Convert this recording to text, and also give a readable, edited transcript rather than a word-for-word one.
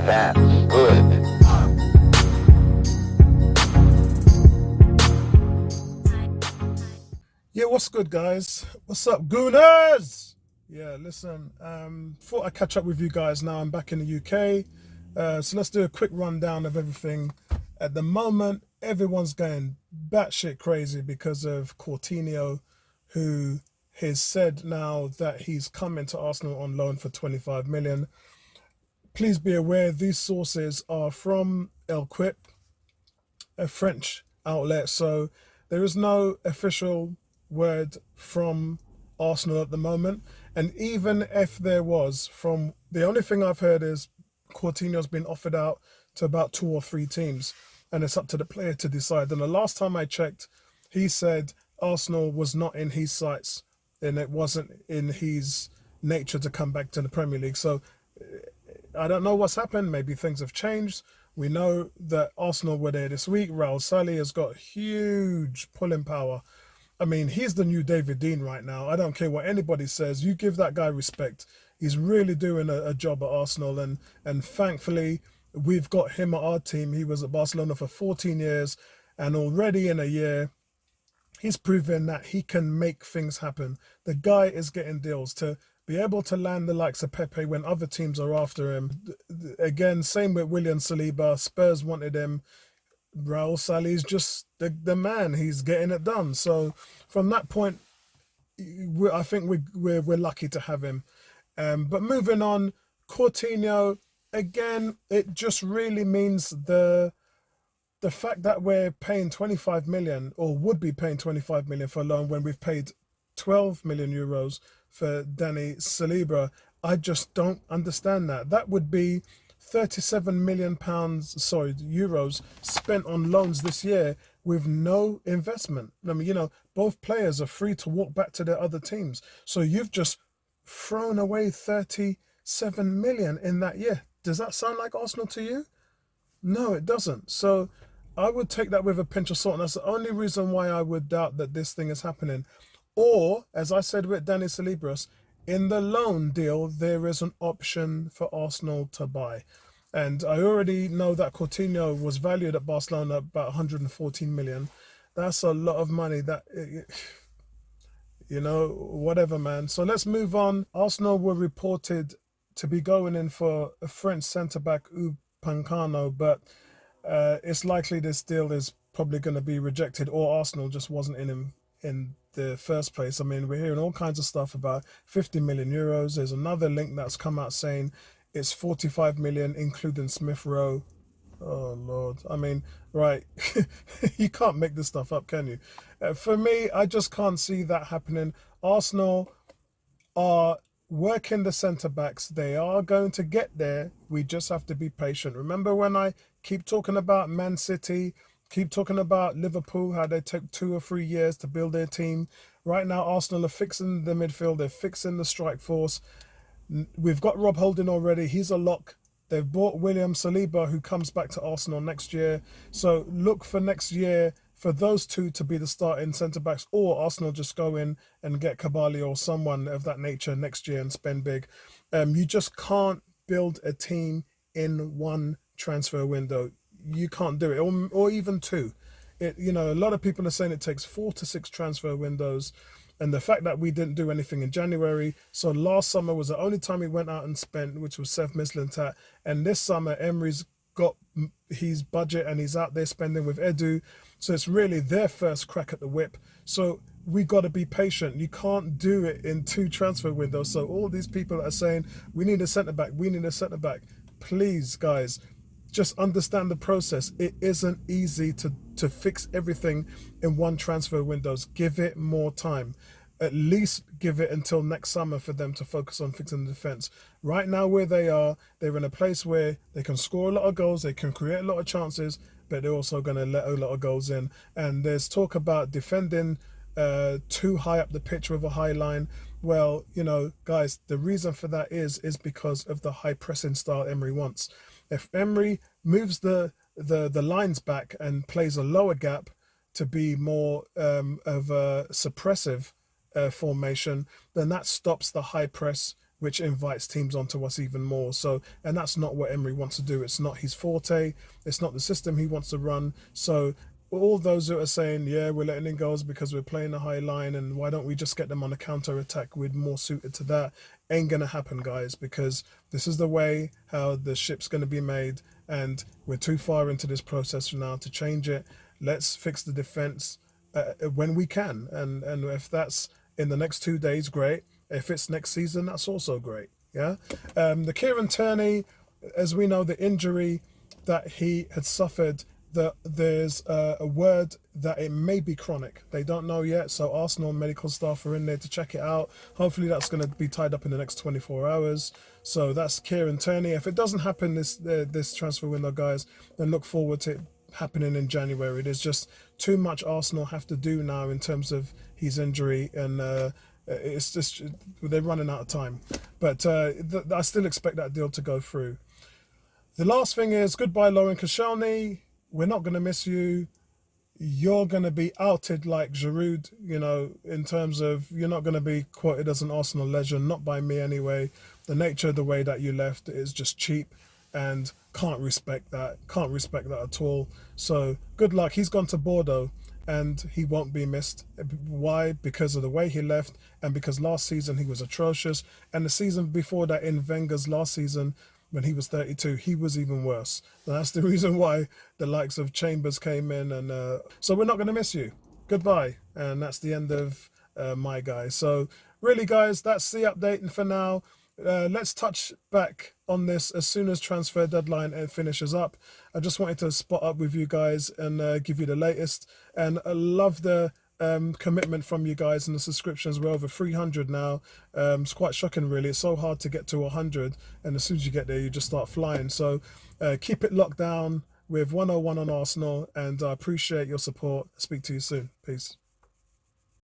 That's good. Yeah, what's good, guys? What's up, Gooners? Yeah, listen, thought I'd catch up with you guys now. I'm back in the UK. So let's do a quick rundown of everything. At the moment, everyone's going batshit crazy because of Coutinho, who has said now that he's coming to Arsenal on loan for 25 million. Please be aware these sources are from El Quip, a French outlet, so there is no official word from Arsenal at the moment. And even if there was, from the only thing I've heard is Coutinho's been offered out to about 2 or 3 teams, and it's up to the player to decide. And the last time I checked, he said Arsenal was not in his sights, and it wasn't in his nature to come back to the Premier League. So I don't know what's happened. Maybe things have changed. We know that Arsenal were there this week. Raul Sally has got huge pulling power. I mean, he's the new David Dean right now. I don't care what anybody says. You give that guy respect. He's really doing a job at Arsenal. And thankfully, we've got him at our team. He was at Barcelona for 14 years. And already in a year, he's proven that he can make things happen. The guy is getting deals to be able to land the likes of Pepe when other teams are after him. Again, same with William Saliba. Spurs wanted him. Raul Sally's just the man. He's getting it done. So from that point, I think we're lucky to have him. But moving on, Coutinho, again, it just really means the fact that we're paying 25 million, or would be paying 25 million for a loan when we've paid 12 million euros for Danny Saliba. I just don't understand that. That would be 37 million euros spent on loans this year with no investment. I mean, both players are free to walk back to their other teams. So you've just thrown away 37 million in that year. Does that sound like Arsenal to you? No, it doesn't. So I would take that with a pinch of salt. And that's the only reason why I would doubt that this thing is happening. Or, as I said with Danny Saliba, in the loan deal, there is an option for Arsenal to buy. And I already know that Coutinho was valued at Barcelona about 114 million. That's a lot of money. Whatever, man. So let's move on. Arsenal were reported to be going in for a French centre-back, Upamecano, but it's likely this deal is probably going to be rejected, or Arsenal just wasn't in the first place. I mean, we're hearing all kinds of stuff about 50 million euros. There's another link that's come out saying it's 45 million, including Smith Rowe. Oh, Lord. I mean, right. You can't make this stuff up, can you? For me, I just can't see that happening. Arsenal are working the centre-backs. They are going to get there. We just have to be patient. Remember when I keep talking about Man City, keep talking about Liverpool, how they took 2 or 3 years to build their team. Right now, Arsenal are fixing the midfield. They're fixing the strike force. We've got Rob Holding already. He's a lock. They've bought William Saliba, who comes back to Arsenal next year. So look for next year for those two to be the starting centre-backs, or Arsenal just go in and get Kabali or someone of that nature next year and spend big. You just can't build a team in one transfer window. You can't do it, or even 2. A lot of people are saying it takes 4 to 6 transfer windows. And the fact that we didn't do anything in January, so last summer was the only time we went out and spent, which was Seth Mislintat. And this summer, Emery's got his budget and he's out there spending with Edu. So it's really their first crack at the whip. So we got to be patient. You can't do it in 2 transfer windows. So all these people are saying, we need a centre-back, we need a centre-back. Please, guys, just understand the process. It isn't easy to fix everything in 1 transfer windows. Give it more time. At least give it until next summer for them to focus on fixing the defence. Right now, where they are, they're in a place where they can score a lot of goals, they can create a lot of chances, but they're also going to let a lot of goals in. And there's talk about defending too high up the pitch with a high line. Well, guys, the reason for that is because of the high pressing style Emery wants. If Emery moves the lines back and plays a lower gap to be more of a suppressive formation, then that stops the high press which invites teams onto us even more. So, and that's not what Emery wants to do. It's not his forte. It's not the system he wants to run. So all those who are saying, yeah, we're letting in goals because we're playing a high line and why don't we just get them on a counter attack, we're more suited to that, ain't gonna happen, guys, because this is the way how the ship's gonna be made, and we're too far into this process now to change it. Let's fix the defense when we can, and if that's in the next 2 days, great. If it's next season, that's also great. Yeah. The Kieran Tierney, as we know, the injury that he had suffered, there's a word that it may be chronic. They don't know yet, so Arsenal medical staff are in there to check it out. Hopefully that's going to be tied up in the next 24 hours. So that's Kieran Tierney. If it doesn't happen this transfer window, guys, then look forward to it happening in January. There's just too much Arsenal have to do now in terms of his injury, and it's just they're running out of time. But I still expect that deal to go through. The last thing is goodbye, Lauren Koscielny. We're not going to miss you. You're going to be outed like Giroud, you know, in terms of you're not going to be quoted as an Arsenal legend, not by me anyway. The nature of the way that you left is just cheap and can't respect that. Can't respect that at all. So good luck. He's gone to Bordeaux and he won't be missed. Why? Because of the way he left and because last season he was atrocious. And the season before that, in Wenger's last season, when he was 32, he was even worse. That's the reason why the likes of Chambers came in. And so we're not going to miss you. Goodbye. And that's the end of my guy. So really, guys, that's the update. And for now, let's touch back on this as soon as transfer deadline finishes up. I just wanted to spot up with you guys and give you the latest. And I love the commitment from you guys, and the subscriptions. We're over 300 now. It's quite shocking, really. It's so hard to get to 100, and as soon as you get there, you just start flying. So keep it locked down with 101 on Arsenal, and I appreciate your support. Speak to you soon. Peace.